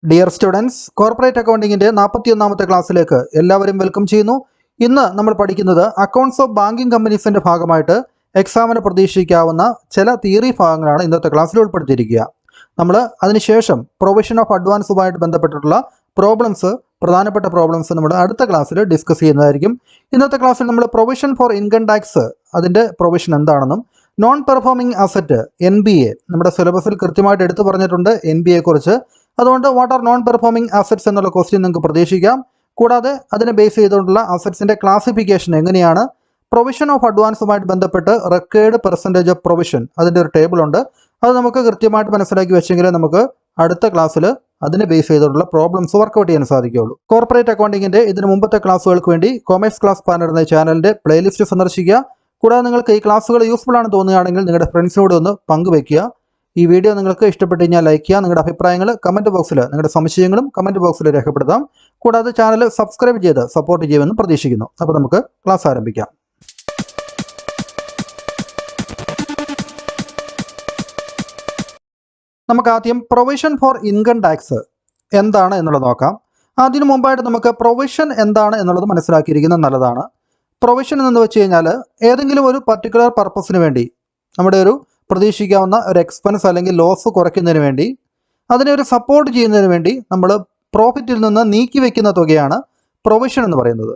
Dear students, corporate അക്കൗണ്ടിങ്ങിൻ്റെ 41ാമത്തെ ക്ലാസ്സിലേക്ക് എല്ലാവരും welcome ചെയ്യുന്നു. ഇന്ന് നമ്മൾ പഠിക്കുന്നത് അക്കൗണ്ട്സ് ഓഫ് ബാങ്കിങ് കമ്പനീസിൻ്റെ ഭാഗമായിട്ട് എക്സാമിന് പ്രതീക്ഷിക്കാവുന്ന ചില തിയറി ഭാഗങ്ങളാണ് ഇന്നത്തെ ക്ലാസ്സിൽ ഉൾപ്പെടുത്തിയിരിക്കുക. നമ്മൾ അതിനുശേഷം പ്രൊവിഷൻ ഓഫ് അഡ്വാൻസുമായിട്ട് ബന്ധപ്പെട്ടിട്ടുള്ള പ്രധാനപ്പെട്ട പ്രോബ്ലംസ് നമ്മൾ അടുത്ത ക്ലാസ്സിൽ ഡിസ്കസ് ചെയ്യുന്നതായിരിക്കും. ഇന്നത്തെ ക്ലാസ്സിൽ നമ്മൾ പ്രൊവിഷൻ ഫോർ ഇൻകം ടാക്സ്, അതിൻ്റെ പ്രൊവിഷൻ എന്താണെന്നും നോൺ പെർഫോമിംഗ് അസറ്റ് NBA നമ്മുടെ സിലബസിൽ കൃത്യമായിട്ട് എടുത്തു പറഞ്ഞിട്ടുണ്ട് NBA കുറിച്ച്. അതുകൊണ്ട് what are non performing assets എന്നുള്ള ക്വസ്റ്റ്യൻ നിങ്ങൾക്ക് പ്രതീക്ഷിക്കാം. കൂടാതെ അതിനെ ബേസ് ചെയ്തുകൊണ്ടുള്ള അസറ്റ്സിൻ്റെ ക്ലാസിഫിക്കേഷൻ എങ്ങനെയാണ്, പ്രൊവിഷൻ ഓഫ് അഡ്വാൻസുമായിട്ട് ബന്ധപ്പെട്ട് റെക്കേർഡ് പെർസെൻറ്റേജ് ഓഫ് പ്രൊവിഷൻ, അതിൻ്റെ ഒരു ടേബിൾ ഉണ്ട്. അത് നമുക്ക് കൃത്യമായിട്ട് മനസ്സിലാക്കി വെച്ചെങ്കിൽ നമുക്ക് അടുത്ത ക്ലാസ്സിൽ അതിനെ ബേസ് ചെയ്തുകൊണ്ടുള്ള പ്രോബ്ലംസ് വർക്കൗട്ട് ചെയ്യാൻ സാധിക്കുകയുള്ളൂ. കോർപ്പറേറ്റ് അക്കൗണ്ടിങ്ങിൻ്റെ ഇതിന് മുമ്പത്തെ ക്ലാസ്സുകൾക്ക് വേണ്ടി കൊമേഴ്സ് ക്ലാസ് പാനൽ എന്ന ചാനലിൻ്റെ പ്ലേലിസ്റ്റ് സന്ദർശിക്കുക. കൂടാതെ നിങ്ങൾക്ക് ഈ ക്ലാസ്സുകൾ യൂസ്ഫുൾ ആണെന്ന് തോന്നുകയാണെങ്കിൽ നിങ്ങളുടെ ഫ്രണ്ട്സിനോട് ഒന്ന് പങ്കുവയ്ക്കുക. ഈ വീഡിയോ നിങ്ങൾക്ക് ഇഷ്ടപ്പെട്ട് കഴിഞ്ഞാൽ ലൈക്ക് ചെയ്യുക. നിങ്ങളുടെ അഭിപ്രായങ്ങൾ കമൻറ്റ് ബോക്സിൽ, നിങ്ങളുടെ സംശയങ്ങളും കമൻറ്റ് ബോക്സിൽ രേഖപ്പെടുത്താം. കൂടാതെ ചാനൽ സബ്സ്ക്രൈബ് ചെയ്ത് സപ്പോർട്ട് ചെയ്യുമെന്ന് പ്രതീക്ഷിക്കുന്നു. അപ്പോൾ നമുക്ക് ക്ലാസ് ആരംഭിക്കാം. നമുക്ക് ആദ്യം പ്രൊവിഷൻ ഫോർ ഇൻകം ടാക്സ് എന്താണ് എന്നുള്ളത് നോക്കാം. അതിനു മുമ്പായിട്ട് നമുക്ക് പ്രൊവിഷൻ എന്താണ് എന്നുള്ളത് മനസ്സിലാക്കിയിരിക്കുന്നത് നല്ലതാണ്. പ്രൊവിഷൻ എന്ന് വെച്ച് കഴിഞ്ഞാൽ ഏതെങ്കിലും ഒരു പർട്ടിക്കുലർ പർപ്പസിന് വേണ്ടി, നമ്മുടെ ഒരു പ്രതീക്ഷിക്കാവുന്ന ഒരു എക്സ്പെൻസ് അല്ലെങ്കിൽ ലോസ് കുറയ്ക്കുന്നതിന് വേണ്ടി, അതിനെ ഒരു സപ്പോർട്ട് ചെയ്യുന്നതിന് വേണ്ടി നമ്മൾ പ്രോഫിറ്റിൽ നിന്ന് നീക്കി വയ്ക്കുന്ന തുകയാണ് പ്രൊവിഷൻ എന്ന് പറയുന്നത്.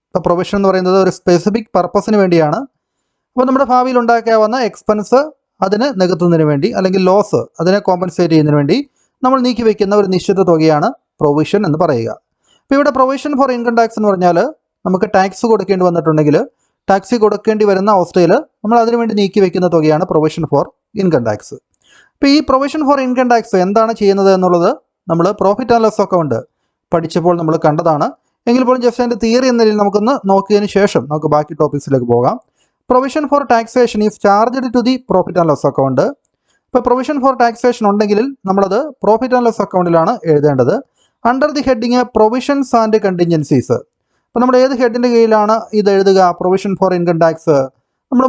അപ്പോൾ പ്രൊവിഷൻ എന്ന് പറയുന്നത് ഒരു സ്പെസിഫിക് പർപ്പസിന് വേണ്ടിയാണ്. അപ്പോൾ നമ്മുടെ ഭാവിയിൽ ഉണ്ടാക്കാവുന്ന എക്സ്പെൻസ് അതിന് നികത്തുന്നതിന് വേണ്ടി, അല്ലെങ്കിൽ ലോസ് അതിനെ കോമ്പൻസേറ്റ് ചെയ്യുന്നതിന് വേണ്ടി നമ്മൾ നീക്കി വയ്ക്കുന്ന ഒരു നിശ്ചിത തുകയാണ് പ്രൊവിഷൻ എന്ന് പറയുക. അപ്പോൾ ഇവിടെ പ്രൊവിഷൻ ഫോർ ഇൻകം ടാക്സ് എന്ന് പറഞ്ഞാൽ നമുക്ക് ടാക്സ് കൊടുക്കേണ്ടി വന്നിട്ടുണ്ടെങ്കിൽ, ടാക്സ് കൊടുക്കേണ്ടി വരുന്ന അവസ്ഥയിൽ നമ്മൾ അതിനുവേണ്ടി നീക്കി വയ്ക്കുന്ന തുകയാണ് പ്രൊവിഷൻ ഫോർ ഇൻകം ടാക്സ്. അപ്പോൾ ഈ പ്രൊവിഷൻ ഫോർ ഇൻകം ടാക്സ് എന്താണ് ചെയ്യുന്നത് എന്നുള്ളത് നമ്മൾ പ്രോഫിറ്റ് ആൻഡ് ലോസ് അക്കൗണ്ട് പഠിച്ചപ്പോൾ നമ്മൾ കണ്ടതാണ്. എങ്കിൽ പോലും ജസ്റ്റ് അതിൻ്റെ തിയറി എന്ന നിലയിൽ നമുക്കൊന്ന് നോക്കിയതിന് ശേഷം നമുക്ക് ബാക്കി ടോപ്പിക്സിലേക്ക് പോകാം. Provision for taxation is charged to the profit and loss account. ഇപ്പോൾ പ്രൊവിഷൻ ഫോർ ടാക്സേഷൻ ഉണ്ടെങ്കിൽ നമ്മളത് പ്രോഫിറ്റ് ആൻഡ് ലോസ് അക്കൗണ്ടിലാണ് എഴുതേണ്ടത്. Under the heading provisions and contingencies. അപ്പോൾ നമ്മൾ ഏത് ഹെഡിൻ്റെ കീഴിലാണ് ഇത് എഴുതുക? പ്രൊവിഷൻ ഫോർ ഇൻകം ടാക്സ് നമ്മൾ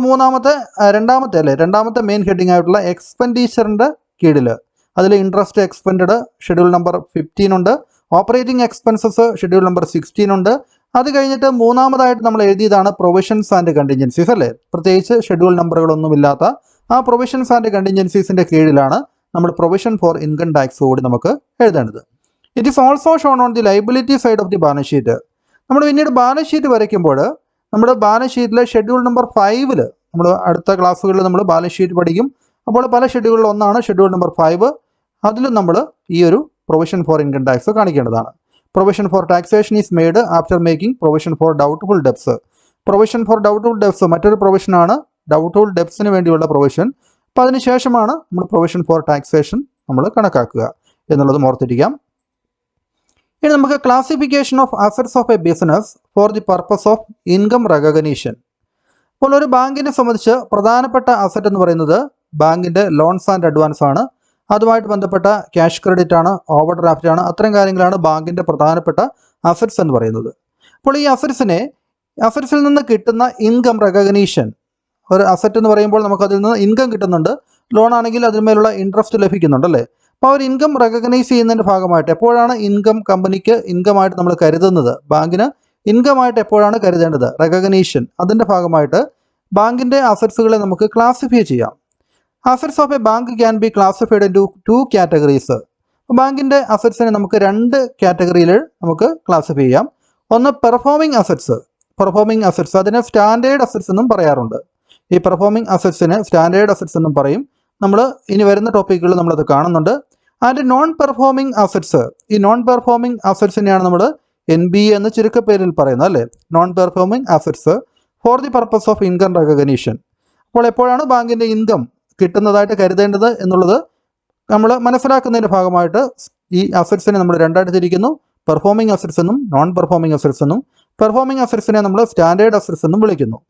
രണ്ടാമത്തെ മെയിൻ ഹെഡിങ് ആയിട്ടുള്ള എക്സ്പെൻഡിച്ചറിൻ്റെ കീഴിൽ, അതിൽ ഇൻട്രസ്റ്റ് എക്സ്പെൻഡ് ഷെഡ്യൂൾ നമ്പർ 15 ഉണ്ട്, ഓപ്പറേറ്റിംഗ് എക്സ്പെൻസസ് ഷെഡ്യൂൾ നമ്പർ 16 ഉണ്ട്. അത് കഴിഞ്ഞിട്ട് മൂന്നാമതായിട്ട് നമ്മൾ എഴുതിയതാണ് പ്രൊവിഷൻസ് ആൻഡ് കണ്ടിൻജൻസീസ് അല്ലേ. പ്രത്യേകിച്ച് ഷെഡ്യൂൾ നമ്പറുകളൊന്നുമില്ലാത്ത ആ പ്രൊവിഷൻസ് ആൻഡ് കണ്ടിൻജൻസീസിൻ്റെ കീഴിലാണ് നമ്മൾ പ്രൊവിഷൻ ഫോർ ഇൻകം ടാക്സ് കൂടി നമുക്ക് എഴുതേണ്ടത്. It is also shown on the liability side of the balance sheet. നമ്മൾ പിന്നീട് ബാലൻസ് ഷീറ്റ് വരയ്ക്കുമ്പോൾ നമ്മുടെ ബാലൻസ് ഷീറ്റിലെ ഷെഡ്യൂൾ നമ്പർ 5 നമ്മൾ അടുത്ത ക്ലാസ്സുകളിൽ നമ്മൾ ബാലൻസ് ഷീറ്റ് പഠിക്കും. അപ്പോൾ പല ഷെഡ്യൂളിൽ ഒന്നാണ് ഷെഡ്യൂൾ നമ്പർ 5. അതിലും നമ്മൾ ഈ ഒരു പ്രൊവിഷൻ ഫോർ ഇൻകം ടാക്സ് കാണിക്കേണ്ടതാണ്. Provision for taxation is made after making provision for doubtful debts. Provision for doubtful debts മറ്റൊരു പ്രൊവിഷനാണ്, ഡൗട്ട്ഫുൾ ഡെബ്സിന് വേണ്ടിയുള്ള പ്രൊവിഷൻ. അപ്പോൾ അതിനുശേഷമാണ് നമ്മൾ പ്രൊവിഷൻ ഫോർ ടാക്സേഷൻ നമ്മൾ കണക്കാക്കുക എന്നുള്ളത് ഓർത്തിരിക്കാം. ഇനി നമുക്ക് classification of assets of A business for the purpose of income recognition. അപ്പോൾ ഒരു ബാങ്കിനെ സംബന്ധിച്ച് പ്രധാനപ്പെട്ട അസറ്റ് എന്ന് പറയുന്നത് ബാങ്കിൻ്റെ ലോൺസ് ആൻഡ് അഡ്വാൻസ് ആണ്. അതുമായിട്ട് ബന്ധപ്പെട്ട ക്യാഷ് ക്രെഡിറ്റ് ആണ്, ഓവർ ഡ്രാഫ്റ്റ് ആണ്. അത്തരം കാര്യങ്ങളാണ് ബാങ്കിൻ്റെ പ്രധാനപ്പെട്ട അസറ്റ്സ് എന്ന് പറയുന്നത്. അപ്പോൾ ഈ അസറ്റ്സിൽ നിന്ന് കിട്ടുന്ന ഇൻകം റെക്കഗ്നീഷൻ, ഒരു അസറ്റ് എന്ന് പറയുമ്പോൾ നമുക്കതിൽ നിന്ന് ഇൻകം കിട്ടുന്നുണ്ട്. ലോൺ ആണെങ്കിൽ അതിന്മേലുള്ള ഇൻട്രസ്റ്റ് ലഭിക്കുന്നുണ്ട് അല്ലേ. അപ്പോൾ ഒരു ഇൻകം റെക്കഗ്നൈസ് ചെയ്യുന്നതിൻ്റെ ഭാഗമായിട്ട് എപ്പോഴാണ് ഇൻകം കമ്പനിക്ക് ഇൻകമായിട്ട് നമ്മൾ കരുതുന്നത്, ബാങ്കിന് ഇൻകമായിട്ട് എപ്പോഴാണ് കരുതേണ്ടത്, റെക്കഗ്നീഷൻ, അതിൻ്റെ ഭാഗമായിട്ട് ബാങ്കിൻ്റെ അസറ്റ്സുകളെ നമുക്ക് ക്ലാസിഫൈ ചെയ്യാം. Assets of A bank can be classified in to categories. ബാങ്കിൻ്റെ അസറ്റ്സിനെ നമുക്ക് 2 കാറ്റഗറിയിൽ നമുക്ക് ക്ലാസിഫൈ ചെയ്യാം. ഒന്ന് പെർഫോമിംഗ് അസറ്റ്സ്, അതിനെ സ്റ്റാൻഡേർഡ് അസറ്റ്സ് എന്നും പറയാറുണ്ട്. ഈ പെർഫോമിംഗ് അസറ്റ്സിനെ സ്റ്റാൻഡേർഡ് അസറ്റ്സ് എന്നും പറയും. നമ്മൾ ഇനി വരുന്ന ടോപ്പിക്കുകളിൽ നമ്മളത് കാണുന്നുണ്ട്. ആൻഡ് നോൺ പെർഫോമിംഗ് അസറ്റ്സ്, ഈ നോൺ പെർഫോമിംഗ് അസറ്റ്സിനെയാണ് നമ്മൾ NBA എന്ന് ചുരുക്കപ്പേരിൽ പറയുന്നത് അല്ലേ. Non performing assets for the purpose of income recognition. അപ്പോൾ എപ്പോഴാണ് ബാങ്കിൻ്റെ ഇൻകം കിട്ടുന്നതായിട്ട് കരുതേണ്ടത് എന്നുള്ളത് നമ്മൾ മനസ്സിലാക്കുന്നതിൻ്റെ ഭാഗമായിട്ട് ഈ അസറ്റ്സിനെ നമ്മൾ 2ആയിട്ട് തിരിക്കുന്നു. പെർഫോമിംഗ് അസറ്റ്സ് എന്നും നോൺ പെർഫോമിംഗ് അസറ്റ്സ് എന്നും. പെർഫോമിംഗ് അസറ്റ്സിനെ നമ്മൾ സ്റ്റാൻഡേർഡ് അസറ്റ്സ് എന്നും വിളിക്കുന്നു.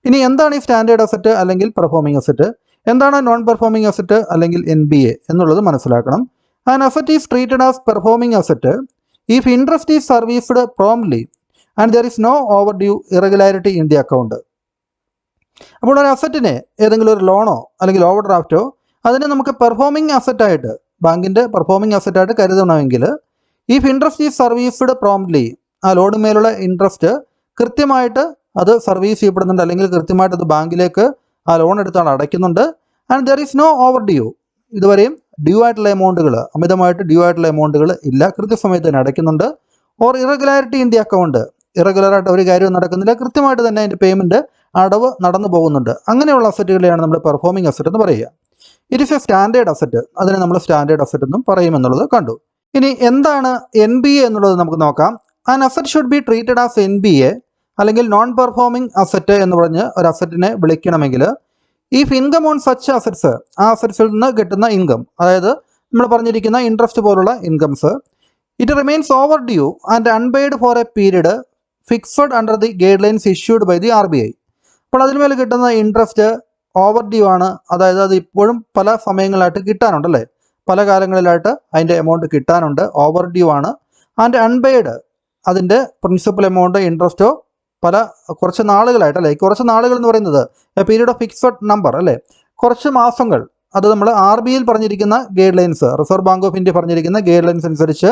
ഇനി എന്താണ് ഈ സ്റ്റാൻഡേർഡ് അസറ്റ് അല്ലെങ്കിൽ പെർഫോമിംഗ് അസറ്റ്, എന്താണ് നോൺ പെർഫോമിംഗ് അസറ്റ് അല്ലെങ്കിൽ NBA എന്നുള്ളത് മനസ്സിലാക്കണം. An asset is treated as performing asset if interest is serviced promptly and there is no overdue irregularity in the account. അപ്പോൾ ഒരു അസറ്റിനെ, ഏതെങ്കിലും ഒരു ലോണോ അല്ലെങ്കിൽ ഓവർ ഡ്രാഫ്റ്റോ, അതിനെ നമുക്ക് പെർഫോമിംഗ് അസറ്റായിട്ട്, ബാങ്കിൻ്റെ പെർഫോമിംഗ് അസറ്റായിട്ട് കരുതണമെങ്കിൽ if interest is serviced promptly, ആ ലോണിന്മേലുള്ള ഇൻട്രസ്റ്റ് കൃത്യമായിട്ട് അത് സർവീസ് ചെയ്യപ്പെടുന്നുണ്ട്, അല്ലെങ്കിൽ കൃത്യമായിട്ട് അത് ബാങ്കിലേക്ക് ആ ലോൺ എടുത്താണ് അടയ്ക്കുന്നുണ്ട്. And there is no overdue, ഇതുവരെയും ഡ്യൂ ആയിട്ടുള്ള എമൗണ്ടുകൾ, അമിതമായിട്ട് ഡ്യൂ ആയിട്ടുള്ള എമൗണ്ടുകൾ ഇല്ല, കൃത്യസമയത്ത് തന്നെ അടയ്ക്കുന്നുണ്ട്. Or irregularity in the account, ഇറഗുലറായിട്ട് ഒരു കാര്യവും നടക്കുന്നില്ല, കൃത്യമായിട്ട് തന്നെ അതിൻ്റെ പേയ്മെൻറ്റ് അടവ് നടന്നു പോകുന്നുണ്ട്. അങ്ങനെയുള്ള അസറ്റുകളെയാണ് നമ്മൾ പെർഫോമിംഗ് അസറ്റ് എന്ന് പറയുക. It is A standard asset, അതിനെ നമ്മൾ സ്റ്റാൻഡേർഡ് അസറ്റ് എന്നും പറയുമെന്നുള്ളത് കണ്ടു. ഇനി എന്താണ് NPA എന്നുള്ളത് നമുക്ക് നോക്കാം. An asset should be treated as NPA അല്ലെങ്കിൽ നോൺ പെർഫോമിംഗ് അസറ്റ് എന്ന് പറഞ്ഞ് ഒരു അസറ്റിനെ വിളിക്കണമെങ്കിൽ if income on such assets, ആ അസറ്റ്സിൽ നിന്ന് കിട്ടുന്ന ഇൻകം, അതായത് നമ്മൾ പറഞ്ഞിരിക്കുന്ന ഇൻട്രസ്റ്റ് പോലുള്ള incomes, it remains overdue and unpaid for a period fixed under the guidelines issued by the RBI. അപ്പോൾ അതിന്മേൽ കിട്ടുന്ന ഇൻട്രസ്റ്റ് ഓവർ ഡ്യൂ ആണ്, അതായത് അത് ഇപ്പോഴും പല സമയങ്ങളായിട്ട് കിട്ടാനുണ്ടല്ലേ, പല കാലങ്ങളിലായിട്ട് അതിൻ്റെ എമൗണ്ട് കിട്ടാനുണ്ട്, ഓവർ ഡ്യൂ ആണ്. ആൻഡ് അൺപെയ്ഡ്, അതിൻ്റെ പ്രിൻസിപ്പൽ എമൗണ്ട് ഇൻട്രസ്റ്റോ കുറച്ച് നാളുകളായിട്ടല്ലേ, കുറച്ച് നാളുകൾ എന്ന് പറയുന്നത് A period of fixed number അല്ലേ, കുറച്ച് മാസങ്ങൾ, അത് നമ്മൾ RBI പറഞ്ഞിരിക്കുന്ന guide lines, reserve bank of India പറഞ്ഞിരിക്കുന്ന ഗൈഡ് ലൈൻസ് അനുസരിച്ച്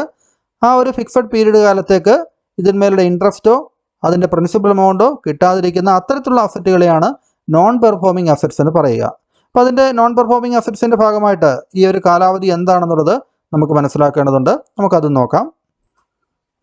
ആ ഒരു ഫിക്സഡ് പീരീഡ് കാലത്തേക്ക് ഇതിന്മേലുള്ള ഇൻട്രസ്റ്റോ അതിൻ്റെ പ്രിൻസിപ്പൽ എമൗണ്ടോ കിട്ടാതിരിക്കുന്ന അത്തരത്തിലുള്ള അസറ്റുകളെയാണ് നോൺ പെർഫോമിംഗ് അസറ്റ്സ് എന്ന് പറയുക. അപ്പോൾ അതിൻ്റെ നോൺ പെർഫോമിംഗ് അസറ്റ്സിൻ്റെ ഭാഗമായിട്ട് ഈ ഒരു കാലാവധി എന്താണെന്നുള്ളത് നമുക്ക് മനസ്സിലാക്കേണ്ടതുണ്ട്. നമുക്കത് നോക്കാം.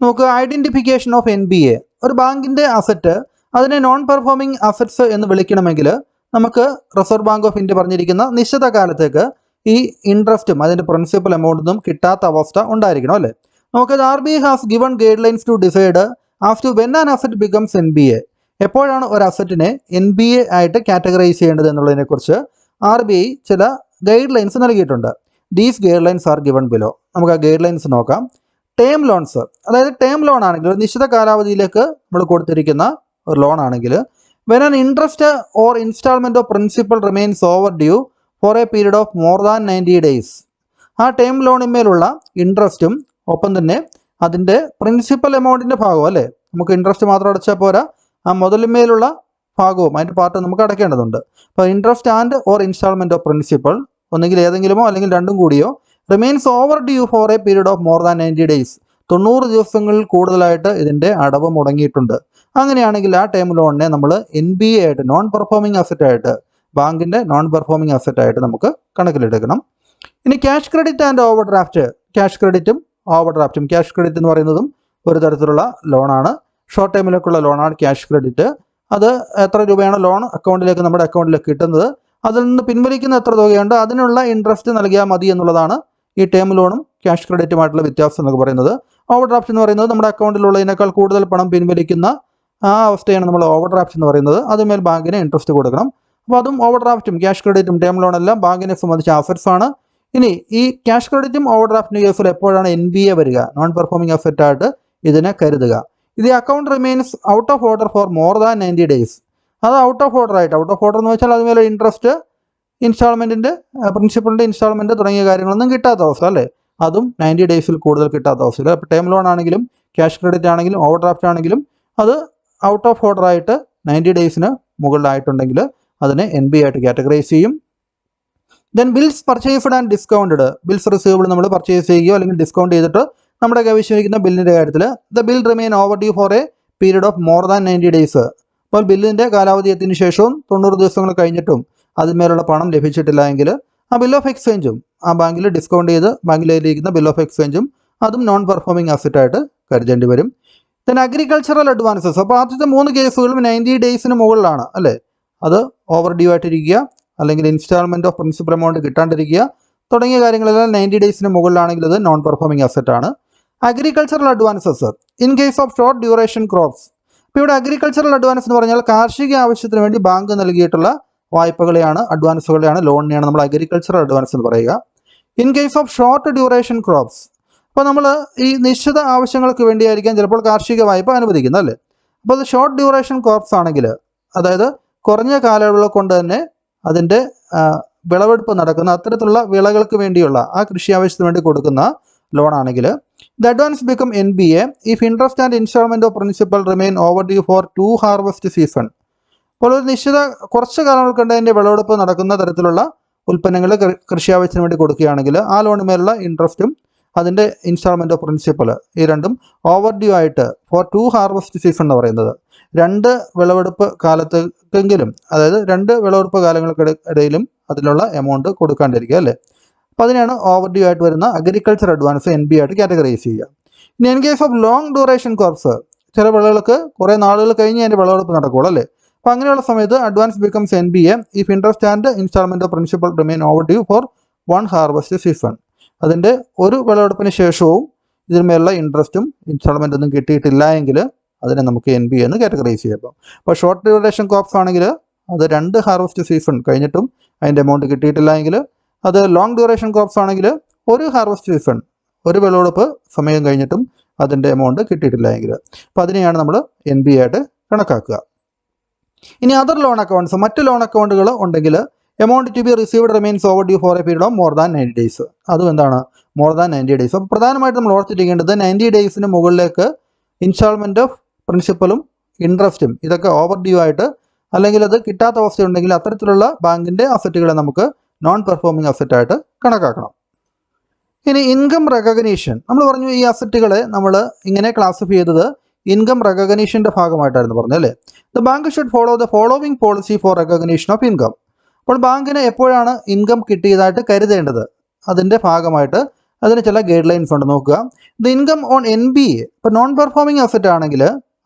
നമുക്ക് ഐഡൻറ്റിഫിക്കേഷൻ ഓഫ് NPA, ഒരു ബാങ്കിൻ്റെ അസറ്റ് അതിനെ നോൺ പെർഫോമിംഗ് അസറ്റ്സ് എന്ന് വിളിക്കണമെങ്കിൽ നമുക്ക് റിസർവ് ബാങ്ക് ഓഫ് ഇന്ത്യ പറഞ്ഞിരിക്കുന്ന നിശ്ചിത കാലത്തേക്ക് ഈ ഇൻട്രസ്റ്റും അതിൻ്റെ പ്രിൻസിപ്പൽ എമൗണ്ടൊന്നും കിട്ടാത്ത അവസ്ഥ ഉണ്ടായിരിക്കണം അല്ലേ. നമുക്കത് RBI has given guidelines to decide as to when an asset becomes NPA, എപ്പോഴാണ് ഒരു അസറ്റിനെ NPA ആയിട്ട് കാറ്റഗറൈസ് ചെയ്യേണ്ടത് എന്നുള്ളതിനെക്കുറിച്ച് RBI ചില ഗൈഡ് ലൈൻസ് നൽകിയിട്ടുണ്ട്. These guidelines are given below. നമുക്ക് ആ ഗൈഡ് ലൈൻസ് നോക്കാം. ടേം ലോൺസ്, അതായത് ടേം ലോൺ ആണെങ്കിൽ ഒരു നിശ്ചിത കാലാവധിയിലേക്ക് നമ്മൾ കൊടുത്തിരിക്കുന്ന ഒരു ലോൺ ആണെങ്കിൽ when an interest or instalment of principal remains overdue for a period of more than 90 days, ആ ടേം ലോണിന്മേലുള്ള ഇൻട്രസ്റ്റും ഒപ്പം തന്നെ അതിൻ്റെ പ്രിൻസിപ്പൽ എമൗണ്ടിൻ്റെ ഭാഗവും അല്ലേ, നമുക്ക് ഇൻട്രസ്റ്റ് മാത്രം അടച്ചാൽ പോരാ, ആ മുതലിന്മേലുള്ള ഭാഗവും അതിൻ്റെ പാർട്ട് നമുക്ക് അടയ്ക്കേണ്ടതുണ്ട്. അപ്പോൾ interest and or instalment of principal, ഒന്നുകിൽ ഏതെങ്കിലുമോ അല്ലെങ്കിൽ രണ്ടും കൂടിയോ, remains overdue for a period of more than 90 days, 90 ദിവസങ്ങളിൽ കൂടുതലായിട്ട് ഇതിൻ്റെ അടവ് മുടങ്ങിയിട്ടുണ്ട്. അങ്ങനെയാണെങ്കിൽ ആ ടേം ലോണിനെ നമ്മൾ NPA ആയിട്ട്, നോൺ പെർഫോമിംഗ് അസറ്റായിട്ട്, ബാങ്കിൻ്റെ നോൺ പെർഫോമിംഗ് അസറ്റായിട്ട് നമുക്ക് കണക്കിലെടുക്കണം. ഇനി cash credit and overdraft, cash ക്രെഡിറ്റും ഓവർ ഡ്രാഫ്റ്റും. ക്യാഷ് ക്രെഡിറ്റ് എന്ന് പറയുന്നതും ഒരു തരത്തിലുള്ള ലോണാണ്, ഷോർട്ട് ടൈമിലേക്കുള്ള ലോണാണ് ക്യാഷ് ക്രെഡിറ്റ്. അത് എത്ര രൂപയാണ് ലോൺ അക്കൗണ്ടിലേക്ക്, നമ്മുടെ അക്കൗണ്ടിലേക്ക് കിട്ടുന്നത്, അതിൽ നിന്ന് പിൻവലിക്കുന്ന എത്ര തുകയുണ്ട് അതിനുള്ള ഇൻട്രസ്റ്റ് നൽകിയാൽ മതി എന്നുള്ളതാണ് ഈ ടേം ലോണും ക്യാഷ് ക്രെഡിറ്റുമായിട്ടുള്ള വ്യത്യാസം എന്നൊക്കെ പറയുന്നത്. ഓവർ ഡ്രാഫ്റ്റ് എന്ന് പറയുന്നത് നമ്മുടെ അക്കൗണ്ടിലുള്ളതിനേക്കാൾ കൂടുതൽ പണം പിൻവലിക്കുന്ന ആ അവസ്ഥയാണ് നമ്മൾ ഓവർ ഡ്രാഫ്റ്റ് എന്ന് പറയുന്നത്. അതുമേൽ ബാങ്കിന് ഇൻട്രസ്റ്റ് കൊടുക്കണം. അപ്പോൾ അതും ഓവർ ഡ്രാഫ്റ്റും ക്യാഷ് ക്രെഡിറ്റും ടേം ലോണെല്ലാം ബാങ്കിനെ സംബന്ധിച്ച അസറ്റ്സ് ആണ്. ഇനി ഈ ക്യാഷ് ക്രെഡിറ്റും ഓവർ ഡ്രാഫ്റ്റിൻ്റെ കേസിൽ എപ്പോഴാണ് NPA വരിക, നോൺ പെർഫോമിംഗ് അസറ്റായിട്ട് ഇതിനെ കരുതുക. ഇത് account remains out of order for more than 90 days, അത് ഔട്ട് ഓഫ് ഓർഡർ ആയിട്ട്, ഔട്ട് ഓഫ് ഓർഡർ എന്ന് വെച്ചാൽ അതുമേലെ ഇൻട്രസ്റ്റ്, ഇൻസ്റ്റാൾമെൻറ്റിൻ്റെ പ്രിൻസിപ്പലിൻ്റെ ഇൻസ്റ്റാൾമെൻറ്റ് തുടങ്ങിയ കാര്യങ്ങളൊന്നും കിട്ടാത്ത അവസ്ഥ അല്ലേ, അതും 90 days കൂടുതൽ കിട്ടാത്ത അവസ്ഥയിൽ. അപ്പോൾ ടേം ലോൺ ആണെങ്കിലും ക്യാഷ് ക്രെഡിറ്റ് ആണെങ്കിലും ഓവർ ഡ്രാഫ്റ്റ് ആണെങ്കിലും അത് ഔട്ട് ഓഫ് ഓർഡർ ആയിട്ട് 90 days മുകളിലായിട്ടുണ്ടെങ്കിൽ അതിനെ NPA ആയിട്ട് കാറ്റഗറൈസ് ചെയ്യും. Then bills purchased and discounted, bills receivable നമ്മൾ പർച്ചേസ് ചെയ്യുകയോ അല്ലെങ്കിൽ ഡിസ്കൗണ്ട് ചെയ്തിട്ട് നമ്മുടെ കൈവശമിരിക്കുന്ന ബില്ലിൻ്റെ കാര്യത്തിൽ the bill remain overdue for a period of more than 90 days, അപ്പോൾ ബില്ലിൻ്റെ കാലാവധി എത്തിയതിനു ശേഷവും 90 ദിവസങ്ങൾ കഴിഞ്ഞിട്ടും അതിന്മേലുള്ള പണം ലഭിച്ചിട്ടില്ല എങ്കിൽ ആ ബിൽ ഓഫ് എക്സ്ചേഞ്ചും, ആ ബാങ്കിൽ ഡിസ്കൗണ്ട് ചെയ്ത് ബാങ്കിലിരിക്കുന്ന ബിൽ ഓഫ് എക്സ്ചേഞ്ചും അതും നോൺ പെർഫോമിംഗ് അസറ്റായിട്ട് കരുതേണ്ടി വരും. ദെൻ അഗ്രികൾച്ചറൽ അഡ്വാൻസസ്, അപ്പോൾ ആദ്യത്തെ 3 കേസുകളും 90 days മുകളിലാണ് അല്ലേ, അത് ഓവർ ഡ്യൂ ആയിട്ടിരിക്കുക, അല്ലെങ്കിൽ ഇൻസ്റ്റാൾമെൻറ്റ് ഓഫ് പ്രിൻസിപ്പൽ എമൗണ്ട് കിട്ടാണ്ടിരിക്കുക തുടങ്ങിയ കാര്യങ്ങളെല്ലാം 90 days മുകളിലാണെങ്കിൽ അത് നോൺ പെർഫോമിംഗ് അസറ്റാണ്. Agricultural advances in case of short duration crops, ഇപ്പോൾ ഇവിടെ അഗ്രികൾച്ചറൽ അഡ്വാൻസ് എന്ന് പറഞ്ഞാൽ കാർഷിക ആവശ്യത്തിന് വേണ്ടി ബാങ്ക് നൽകിയിട്ടുള്ള വായ്പകളെയാണ്, അഡ്വാൻസുകളെയാണ്, ലോണിനെയാണ് നമ്മൾ അഗ്രികൾച്ചറൽ അഡ്വാൻസ് എന്ന് പറയുക. In case of short duration crops, അപ്പോൾ നമ്മൾ ഈ നിശ്ചിത ആവശ്യങ്ങൾക്ക് വേണ്ടിയായിരിക്കാം ചിലപ്പോൾ കാർഷിക വായ്പ അനുവദിക്കുന്നത് അല്ലേ. അപ്പോൾ അത് ഷോർട്ട് ഡ്യൂറേഷൻ ക്രോപ്സ് ആണെങ്കിൽ, അതായത് കുറഞ്ഞ കാലയളവ് കൊണ്ട് തന്നെ അതിൻ്റെ വിളവെടുപ്പ് നടക്കുന്ന അത്തരത്തിലുള്ള വിളകൾക്ക് വേണ്ടിയുള്ള ആ കൃഷി ആവശ്യത്തിന് വേണ്ടി കൊടുക്കുന്ന ലോൺ ആണെങ്കിൽ the advance become NPA if interest and instalment of principal remain overdue for 2 harvest season. അപ്പോൾ ഒരു നിശ്ചിത കുറച്ച് കാലങ്ങൾ കൊണ്ട് അതിൻ്റെ വിളവെടുപ്പ് നടക്കുന്ന തരത്തിലുള്ള ഉൽപ്പന്നങ്ങൾ കൃഷി ആവശ്യത്തിന് വേണ്ടി കൊടുക്കുകയാണെങ്കിൽ ആ ലോണിന്മേലുള്ള ഇൻട്രസ്റ്റും അതിൻ്റെ ഇൻസ്റ്റാൾമെൻറ്റ് ഓഫ് പ്രിൻസിപ്പൽ, ഈ രണ്ടും ഓവർ ഡ്യൂ ആയിട്ട് ഫോർ 2 ഹാർവസ്റ്റ് സീസൺ എന്ന് പറയുന്നത് 2 വിളവെടുപ്പ് കാലത്തേക്കെങ്കിലും, അതായത് 2 വിളവെടുപ്പ് കാലങ്ങൾക്കിടയിലും അതിലുള്ള എമൗണ്ട് കൊടുക്കാണ്ടിരിക്കുക അല്ലേ. അപ്പോൾ അതിനാണ് ഓവർ ഡ്യൂ ആയിട്ട് വരുന്ന അഗ്രികൾച്ചർ അഡ്വാൻസ് NB ആയിട്ട് കാറ്റഗറൈസ് ചെയ്യുക. ഇനി in case of long duration corps, ചില വിളകൾക്ക് കുറേ നാളുകൾ കഴിഞ്ഞ് അതിൻ്റെ വിളവെടുപ്പ് നടക്കുകയുള്ളൂ അല്ലേ. അപ്പോൾ അങ്ങനെയുള്ള സമയത്ത് advance becomes NBA if interest and instalment of principal remain overdue for 1 harvest season. അതിൻ്റെ ഒരു വിളവെടുപ്പിന് ശേഷവും ഇതിന്മേലുള്ള ഇൻട്രസ്റ്റും ഇൻസ്റ്റാൾമെൻ്റ് ഒന്നും കിട്ടിയിട്ടില്ല എങ്കിൽ അതിനെ നമുക്ക് NBA എന്ന് കാറ്റഗറൈസ് ചെയ്യാം. അപ്പോൾ ഷോർട്ട് ഡ്യൂറേഷൻ കോർപ്സ് ആണെങ്കിൽ അത് 2 ഹാർവസ്റ്റ് സീസൺ കഴിഞ്ഞിട്ടും അതിൻ്റെ എമൗണ്ട് കിട്ടിയിട്ടില്ല എങ്കിൽ, അത് ലോങ് ഡ്യൂറേഷൻ കോർപ്സ് ആണെങ്കിൽ 1 ഹാർവസ്റ്റ് സീസൺ, ഒരു വിളവെടുപ്പ് സമയം കഴിഞ്ഞിട്ടും അതിൻ്റെ എമൗണ്ട് കിട്ടിയിട്ടില്ല എങ്കിൽ, അപ്പോൾ അതിനെയാണ് നമ്മൾ NBA ആയിട്ട് കണക്കാക്കുക. ഇനി അതർ ലോൺ അക്കൗണ്ട്സ്, മറ്റ് ലോൺ അക്കൗണ്ടുകൾ ഉണ്ടെങ്കിൽ amount to be received remains overdue for a period of more than 90 days. അതും എന്താണ്, മോർ ദാൻ 90 ഡേയ്സ്. അപ്പോൾ പ്രധാനമായിട്ടും നമ്മൾ ഓർത്തിരിക്കേണ്ടത് 90 ഡേയ്സിന് മുകളിലേക്ക് ഇൻസ്റ്റാൾമെൻറ്റ് ഓഫ് പ്രിൻസിപ്പലും ഇൻട്രസ്റ്റും ഇതൊക്കെ ഓവർ ഡ്യൂ ആയിട്ട് അല്ലെങ്കിൽ അത് കിട്ടാത്ത അവസ്ഥയുണ്ടെങ്കിൽ അത്തരത്തിലുള്ള ബാങ്കിൻ്റെ അസറ്റുകളെ നമുക്ക് നോൺ പെർഫോമിംഗ് അസറ്റായിട്ട് കണക്കാക്കണം. ഇനി ഇൻകം റെക്കഗ്നീഷൻ, നമ്മൾ പറഞ്ഞു ഈ അസറ്റുകളെ നമ്മൾ ഇങ്ങനെ ക്ലാസിഫൈ ചെയ്തത് ഇൻകം റെക്കഗ്നീഷൻ്റെ ഭാഗമായിട്ടായിരുന്നു പറഞ്ഞത് അല്ലേ. The bank should follow the following policy four recognition of income. അപ്പോൾ ബാങ്കിന് എപ്പോഴാണ് ഇൻകം കിട്ടിയതായിട്ട് കരുതേണ്ടത്, അതിൻ്റെ ഭാഗമായിട്ട് അതിന് ചില ഗൈഡ് ലൈൻസ് ഉണ്ട്. നോക്കുക, ദ ഇൻകം ഓൺ NBA, ഇപ്പോൾ നോൺ പെർഫോമിംഗ് അസറ്റ് ആണെങ്കിൽ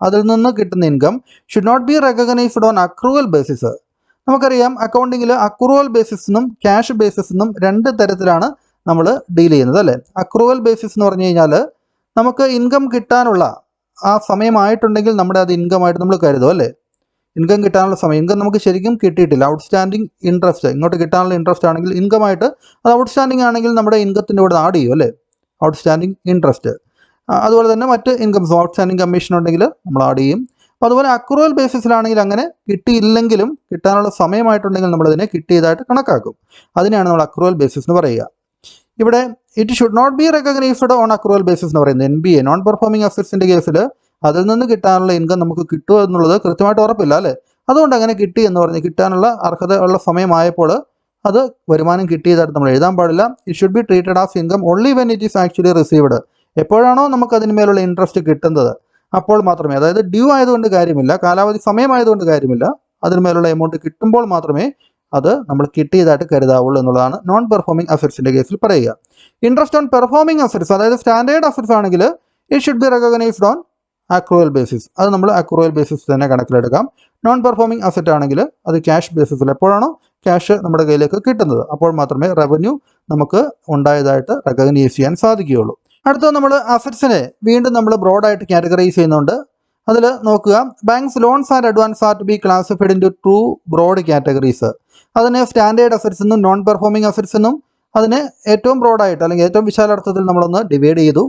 അതിൽ നിന്ന് കിട്ടുന്ന income should not be recognised on accrual basis. നമുക്കറിയാം അക്കൗണ്ടിങ്ങിൽ അക്രൂവൽ ബേസിസ് എന്നും ക്യാഷ് ബേസിസ് എന്നും 2 തരത്തിലാണ് നമ്മൾ ഡീൽ ചെയ്യുന്നത് അല്ലേ. അക്രൂവൽ ബേസിസ് എന്ന് പറഞ്ഞു കഴിഞ്ഞാൽ നമുക്ക് ഇൻകം കിട്ടാനുള്ള ആ സമയമായിട്ടുണ്ടെങ്കിൽ നമ്മുടെ അത് ഇൻകമായിട്ട് നമ്മൾ കരുതും അല്ലേ. ഇൻകം കിട്ടാനുള്ള സമയം, ഇൻകം നമുക്ക് ശരിക്കും കിട്ടിയിട്ടില്ല, ഔട്ട്സ്റ്റാൻഡിങ് ഇൻട്രസ്റ്റ് ഇങ്ങോട്ട് കിട്ടാനുള്ള ഇൻട്രസ്റ്റ് ആണെങ്കിൽ ഇൻകമായിട്ട് അത് ഔട്ട്സ്റ്റാൻഡിങ് ആണെങ്കിൽ നമ്മുടെ ഇൻകത്തിൻ്റെ കൂടെ ആഡ് ചെയ്യും അല്ലേ, ഔട്ട്സ്റ്റാൻഡിങ് ഇൻട്രസ്റ്റ്. അതുപോലെ തന്നെ മറ്റ് ഇൻകംസ്, ഔട്ട്സ്റ്റാൻഡിങ് കമ്മീഷൻ ഉണ്ടെങ്കിൽ നമ്മൾ ആഡ് ചെയ്യും. അപ്പോൾ അതുപോലെ അക്രൂവൽ ബേസിസിലാണെങ്കിൽ അങ്ങനെ കിട്ടിയില്ലെങ്കിലും കിട്ടാനുള്ള സമയമായിട്ടുണ്ടെങ്കിൽ നമ്മളതിനെ കിട്ടിയതായിട്ട് കണക്കാക്കും. അതിനെയാണ് നമ്മൾ അക്രൂവൽ ബേസിസ് എന്ന് പറയുക. ഇവിടെ it should not be recognised on accrual basis എന്ന് പറയുന്നത് NBA നോൺ പെർഫോമിംഗ് അസറ്റ്സിൻ്റെ കേസിൽ അതിൽ നിന്ന് കിട്ടാനുള്ള ഇൻകം നമുക്ക് കിട്ടുമോ എന്നുള്ളത് കൃത്യമായിട്ട് ഉറപ്പില്ല അല്ലേ. അതുകൊണ്ട് അങ്ങനെ കിട്ടി എന്ന് പറഞ്ഞ് കിട്ടാനുള്ള അർഹത ഉള്ള സമയമായപ്പോൾ അത് വരുമാനം കിട്ടിയതായിട്ട് നമ്മൾ എഴുതാൻ പാടില്ല. It should be treated as income only when it is actually received. എപ്പോഴാണോ നമുക്ക് അതിന്മേലുള്ള ഇൻട്രസ്റ്റ് കിട്ടുന്നത് അപ്പോൾ മാത്രമേ, അതായത് ഡ്യൂ ആയതുകൊണ്ട് കാര്യമില്ല, കാലാവധി സമയമായതുകൊണ്ട് കാര്യമില്ല, അതിന്മേലുള്ള എമൗണ്ട് കിട്ടുമ്പോൾ മാത്രമേ അത് നമ്മൾ കിട്ടിയതായിട്ട് കരുതാവുള്ളൂ എന്നുള്ളതാണ് നോൺ പെർഫോമിംഗ് അസറ്റ്സിൻ്റെ കേസിൽ പറയുക. ഇൻട്രസ്റ്റ് ഓൺ പെർഫോമിംഗ് അസറ്റ്സ്, അതായത് സ്റ്റാൻഡേർഡ് അസറ്റ്സ് ആണെങ്കിൽ it should be recognised on accrual basis. അത് നമ്മൾ അക്രൂവൽ ബേസിസ് തന്നെ കണക്കിലെടുക്കാം. നോൺ പെർഫോമിംഗ് അസറ്റ് ആണെങ്കിൽ അത് ക്യാഷ് ബേസിസിൽ, എപ്പോഴാണോ ക്യാഷ് നമ്മുടെ കയ്യിലേക്ക് കിട്ടുന്നത് അപ്പോൾ മാത്രമേ റവന്യൂ നമുക്ക് ഉണ്ടായതായിട്ട് റെക്കഗ്നൈസ് ചെയ്യാൻ സാധിക്കുകയുള്ളൂ. അടുത്തത് നമ്മൾ അസറ്റ്സിനെ വീണ്ടും നമ്മൾ ബ്രോഡായിട്ട് കാറ്റഗറൈസ് ചെയ്യുന്നുണ്ട്. അതിൽ നോക്കുക, banks loans and advance are to be classified into 2 broad categories. അതിനെ സ്റ്റാൻഡേർഡ് അസറ്റ്സ് എന്നും നോൺ പെർഫോമിംഗ് അസറ്റ്സ് എന്നും അതിനെ ഏറ്റവും ബ്രോഡായിട്ട് അല്ലെങ്കിൽ ഏറ്റവും വിശാലാർത്ഥത്തിൽ നമ്മളൊന്ന് ഡിവൈഡ് ചെയ്തു.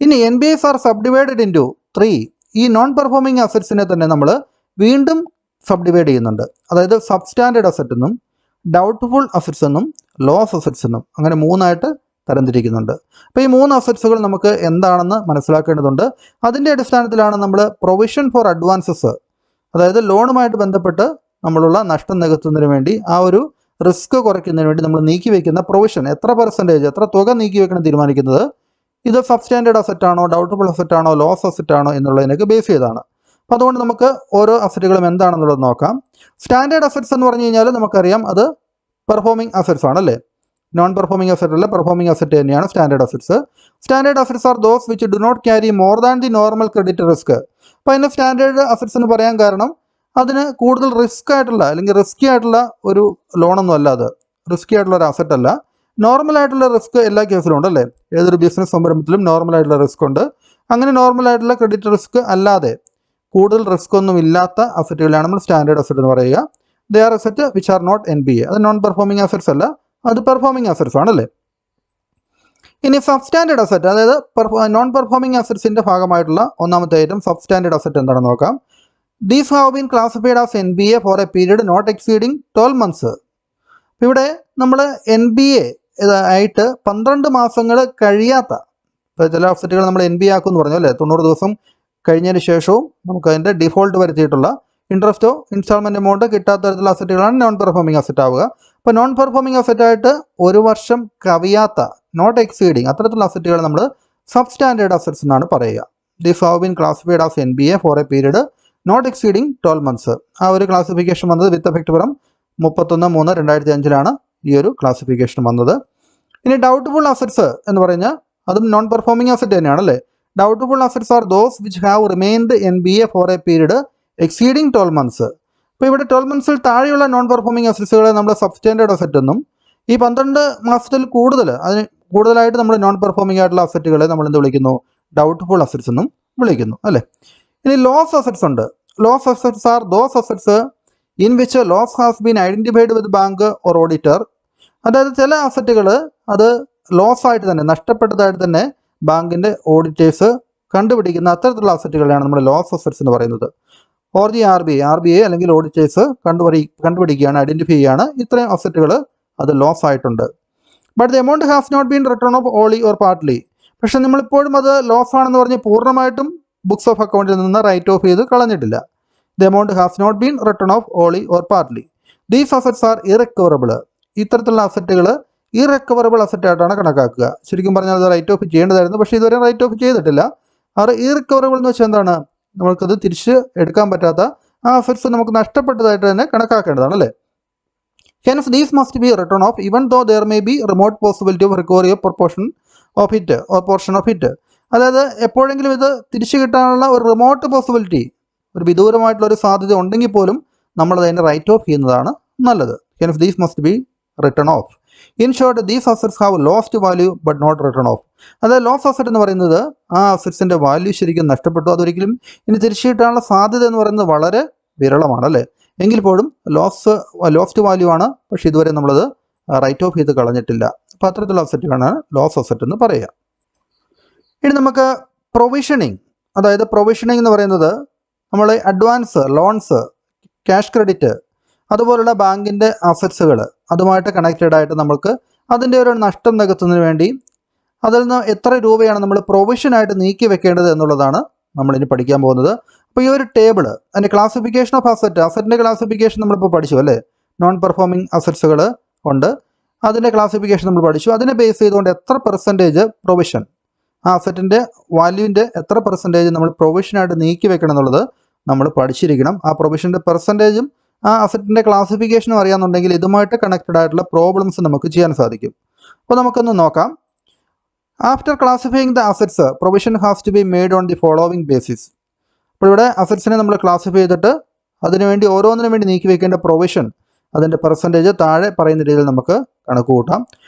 ഇനി NBAs are subdivided into 3. ഈ നോൺ പെർഫോമിംഗ് അസറ്റ്സിനെ തന്നെ നമ്മൾ വീണ്ടും സബ് ഡിവൈഡ് ചെയ്യുന്നുണ്ട്. അതായത് സബ് സ്റ്റാൻഡേർഡ് അസറ്റ് എന്നും ഡൗട്ട്ഫുൾ അസറ്റ്സ് എന്നും ലോസ് അസറ്റ്സ് എന്നും അങ്ങനെ 3ആയിട്ട് തരംതിരിക്കുന്നുണ്ട്. അപ്പോൾ ഈ 3 അസറ്റ്സുകൾ നമുക്ക് എന്താണെന്ന് മനസ്സിലാക്കേണ്ടതുണ്ട്. അതിൻ്റെ അടിസ്ഥാനത്തിലാണ് നമ്മൾ പ്രൊവിഷൻ ഫോർ അഡ്വാൻസസ്, അതായത് ലോണുമായിട്ട് ബന്ധപ്പെട്ട് നമ്മളുള്ള നഷ്ടം നികത്തുന്നതിന് വേണ്ടി ആ ഒരു റിസ്ക് കുറയ്ക്കുന്നതിന് വേണ്ടി നമ്മൾ നീക്കി വയ്ക്കുന്ന പ്രൊവിഷൻ, എത്ര പെർസെൻറ്റേജ്, എത്ര തുക നീക്കി വെക്കണം തീരുമാനിക്കുന്നത് ഇത് സബ് സ്റ്റാൻഡേർഡ് അസറ്റാണോ ഡൗട്ടബിൾ അസറ്റാണോ ലോസ് അസറ്റാണോ എന്നുള്ളതിനൊക്കെ ബേസ് ചെയ്താണ്. അപ്പോൾ അതുകൊണ്ട് നമുക്ക് ഓരോ അസറ്റുകളും എന്താണെന്നുള്ളത് നോക്കാം. സ്റ്റാൻഡേർഡ് അസറ്റ്സ് എന്ന് പറഞ്ഞു കഴിഞ്ഞാൽ നമുക്കറിയാം അത് പെർഫോമിംഗ് അസറ്റ്സ് ആണല്ലേ. നോൺ പെർഫോമിംഗ് അസറ്റ് അല്ല, പെർഫോമിംഗ് അസറ്റ് തന്നെയാണ് standard assets. Standard assets are those which do not carry more than the normal credit risk. അപ്പോൾ അതിന് സ്റ്റാൻഡേർഡ് അസറ്റ്സ് എന്ന് പറയാൻ കാരണം അതിന് കൂടുതൽ റിസ്ക് ആയിട്ടുള്ള അല്ലെങ്കിൽ റിസ്കി ആയിട്ടുള്ള ഒരു ലോണൊന്നും അല്ല, അത് റിസ്കി ആയിട്ടുള്ള ഒരു അസറ്റ് അല്ല. നോർമലായിട്ടുള്ള റിസ്ക് എല്ലാ കേസിലും ഉണ്ടല്ലേ, ഏതൊരു ബിസിനസ് സംരംഭത്തിലും നോർമലായിട്ടുള്ള റിസ്ക് ഉണ്ട്. അങ്ങനെ നോർമലായിട്ടുള്ള ക്രെഡിറ്റ് റിസ്ക് അല്ലാതെ കൂടുതൽ റിസ്ക് ഒന്നും ഇല്ലാത്ത അസറ്റുകളാണ് നമ്മൾ സ്റ്റാൻഡേർഡ് അസറ്റ് എന്ന് പറയുക. They are asset which are not NBA. അത് നോൺ പെർഫോമിംഗ് അസറ്റ്സ് അല്ല, അത് പെർഫോമിംഗ് അസറ്റ്സ് ആണല്ലേ. ഇനി സബ് സ്റ്റാൻഡേർഡ് അസറ്റ്, അതായത് നോൺ പെർഫോമിംഗ് അസറ്റ്സിൻ്റെ ഭാഗമായിട്ടുള്ള ഒന്നാമത്തെ ഐറ്റം സബ് സ്റ്റാൻഡേർഡ് അസറ്റ് എന്താണെന്ന് നോക്കാം. These have been classified as NBA for a period not exceeding 12 months. ഇവിടെ നമ്മൾ NBA ആയിട്ട് 12 മാസങ്ങൾ കഴിയാത്ത, ഇപ്പോൾ ചില അസറ്റുകൾ നമ്മൾ NBA ആക്കും എന്ന് പറഞ്ഞു അല്ലേ, 90 ദിവസം കഴിഞ്ഞതിന് ശേഷവും നമുക്ക് അതിൻ്റെ ഡിഫോൾട്ട് വരുത്തിയിട്ടുള്ള ഇൻട്രസ്റ്റോ ഇൻസ്റ്റാൾമെൻറ്റ് എമൗണ്ട് കിട്ടാത്ത തരത്തിലുള്ള അസറ്റുകളാണ് നോൺ പെർഫോമിംഗ് അസറ്റ് ആവുക. അപ്പോൾ നോൺ പെർഫോമിംഗ് അസറ്റായിട്ട് 1 വർഷം കവിയാത്ത നോട്ട് എക്സീഡിങ് അത്തരത്തിലുള്ള അസറ്റുകൾ നമ്മൾ സബ് സ്റ്റാൻഡേർഡ് അസറ്റ്സ് എന്നാണ് പറയുക. These have been classified as NBA for a period not exceeding 12 months. ആ ഒരു ക്ലാസിഫിക്കേഷൻ വന്നത് വിത്ത് എഫക്ട് ഫ്രം 31/3/2005 ഈ ഒരു ക്ലാസിഫിക്കേഷൻ വന്നത്. ഇനി ഡൗട്ട്ഫുൾ അസറ്റ്സ് എന്ന് പറഞ്ഞാൽ അതും നോൺ പെർഫോമിംഗ് അസറ്റ് തന്നെയാണല്ലേ. Doubtful assets are those which have remained NBA for a period exceeding 12 months. അപ്പോൾ ഇവിടെ 12 months താഴെയുള്ള നോൺ പെർഫോമിംഗ് അസറ്റ്സുകളെ നമ്മൾ സബ് സ്റ്റാൻഡേർഡ് അസറ്റ് എന്നും ഈ 12 മാസത്തിൽ അതിന് കൂടുതലായിട്ട് നമ്മൾ നോൺ പെർഫോമിംഗ് ആയിട്ടുള്ള അസറ്റുകളെ നമ്മൾ എന്ത് വിളിക്കുന്നു, ഡൗട്ട്ഫുൾ അസറ്റ്സ് എന്നും വിളിക്കുന്നു അല്ലേ. ഇനി ലോസ് അസറ്റ്സ് ഉണ്ട്. Loss assets are those assets in which loss has been identified with bank or auditor. അതായത് ചില അസറ്റുകൾ അത് ലോസ് ആയിട്ട് തന്നെ നഷ്ടപ്പെട്ടതായിട്ട് തന്നെ ബാങ്കിൻ്റെ ഓഡിറ്റേഴ്സ് കണ്ടുപിടിക്കുന്ന അത്തരത്തിലുള്ള അസറ്റുകളാണ് നമ്മൾ ലോസ് അസറ്റ്സ് എന്ന് പറയുന്നത്. ഓർ ദി RBI അല്ലെങ്കിൽ ഓഡിറ്റേഴ്സ് കണ്ടുപിടിക്കുകയാണ്, ഐഡന്റിഫൈ ചെയ്യുകയാണ് ഇത്രയും അസറ്റുകൾ അത് ലോസ് ആയിട്ടുണ്ട്. But the amount has not been written off only or partly. പക്ഷെ നമ്മളിപ്പോഴും അത് ലോസ് ആണെന്ന് പറഞ്ഞ് പൂർണ്ണമായിട്ടും ബുക്സ് ഓഫ് അക്കൗണ്ടിൽ നിന്ന് റൈറ്റ് ഓഫ് ചെയ്ത് കളഞ്ഞിട്ടില്ല. The amount has not been written off only or partly. These assets are irrecoverable. ഇത്തരത്തിലുള്ള അസറ്റുകൾ ഇറക്കവറബിൾ അസറ്റായിട്ടാണ് കണക്കാക്കുക. ശരിക്കും പറഞ്ഞാൽ അത് റൈറ്റ് ഓഫ് ചെയ്യേണ്ടതായിരുന്നു, പക്ഷേ ഇതുവരെ റൈറ്റ് ഓഫ് ചെയ്തിട്ടില്ല. അത് ഇറക്കവറബിൾ എന്ന് വെച്ചാൽ എന്താണ്, നമുക്കത് തിരിച്ച് എടുക്കാൻ പറ്റാത്ത ആ അസറ്റ്സ് നമുക്ക് നഷ്ടപ്പെട്ടതായിട്ട് തന്നെ കണക്കാക്കേണ്ടതാണ് അല്ലേ. Hence, these must be written off even though there may be remote possibility of recovery of portion of it. അതായത് എപ്പോഴെങ്കിലും ഇത് തിരിച്ചു കിട്ടാനുള്ള ഒരു റിമോട്ട് പോസിബിലിറ്റി, ഒരു വിദൂരമായിട്ടുള്ള ഒരു സാധ്യത ഉണ്ടെങ്കിൽ പോലും നമ്മളത് അതിനെ റൈറ്റ് ഓഫ് ചെയ്യുന്നതാണ് നല്ലത്. Hence, these must be written off. In short, these assets have lost value but not written off. അതായത് ലോസ് അസറ്റ് എന്ന് പറയുന്നത് ആ അസറ്റ്സിൻ്റെ വാല്യൂ ശരിക്കും നഷ്ടപ്പെട്ടു, അതൊരിക്കലും ഇനി തിരിച്ചു കിട്ടാനുള്ള സാധ്യത എന്ന് പറയുന്നത് വളരെ വിരളമാണ് അല്ലേ. എങ്കിൽ പോലും ലോസ്റ്റ് വാല്യൂ ആണ്, പക്ഷേ ഇതുവരെ നമ്മളത് റൈറ്റ് ഓഫ് ചെയ്ത് കളഞ്ഞിട്ടില്ല. അപ്പോൾ അത്തരത്തിലുള്ള അസറ്റുകളാണ് ലോസ് അസറ്റ് എന്ന് പറയുക. ഇനി നമുക്ക് പ്രൊവിഷനിങ്, അതായത് പ്രൊവിഷനിങ് എന്ന് പറയുന്നത് നമ്മൾ അഡ്വാൻസ്, ലോൺസ്, ക്യാഷ് ക്രെഡിറ്റ് അതുപോലുള്ള ബാങ്കിൻ്റെ അസറ്റ്സുകൾ അതുമായിട്ട് കണക്റ്റഡ് ആയിട്ട് നമുക്ക് അതിൻ്റെ ഒരു നഷ്ടം നികത്തുന്നതിന് വേണ്ടി അതിൽ നിന്ന് എത്ര രൂപയാണ് നമ്മൾ പ്രൊവിഷനായിട്ട് നീക്കി വെക്കേണ്ടത് എന്നുള്ളതാണ് നമ്മളിനി പഠിക്കാൻ പോകുന്നത്. അപ്പോൾ ഈ ഒരു ടേബിൾ, അതിൻ്റെ ക്ലാസിഫിക്കേഷൻ ഓഫ് അസറ്റിൻ്റെ ക്ലാസിഫിക്കേഷൻ നമ്മളിപ്പോൾ പഠിച്ചു അല്ലേ. നോൺ പെർഫോമിംഗ് അസറ്റ്സുകൾ ഉണ്ട്, അതിൻ്റെ ക്ലാസിഫിക്കേഷൻ നമ്മൾ പഠിച്ചു. അതിനെ ബേസ് ചെയ്തുകൊണ്ട് എത്ര പെർസെൻറ്റേജ് പ്രൊവിഷൻ, ആ അസറ്റിൻ്റെ വാല്യൂവിൻ്റെ എത്ര പെർസെൻറ്റേജ് നമ്മൾ പ്രൊവിഷനായിട്ട് നീക്കി വെക്കണം എന്നുള്ളത് നമ്മൾ പഠിച്ചിരിക്കണം. ആ പ്രൊവിഷൻ്റെ പെർസെൻറ്റേജും ആ അസറ്റിൻ്റെ ക്ലാസിഫിക്കേഷനും അറിയാമെന്നുണ്ടെങ്കിൽ ഇതുമായിട്ട് കണക്റ്റഡ് ആയിട്ടുള്ള പ്രോബ്ലംസ് നമുക്ക് ചെയ്യാൻ സാധിക്കും. അപ്പോൾ നമുക്കൊന്ന് നോക്കാം. After classifying the assets provision has to be made on the following basis. അപ്പോൾ ഇവിടെ അസറ്റ്സിനെ നമ്മൾ ക്ലാസിഫൈ ചെയ്തിട്ട് അതിനുവേണ്ടി ഓരോന്നിനും വേണ്ടി നീക്കി വെക്കേണ്ട പ്രൊവിഷൻ, അതിൻ്റെ പെർസെൻറ്റേജ് താഴെ പറയുന്ന രീതിയിൽ നമുക്ക് കണക്ക് കൂട്ടാം.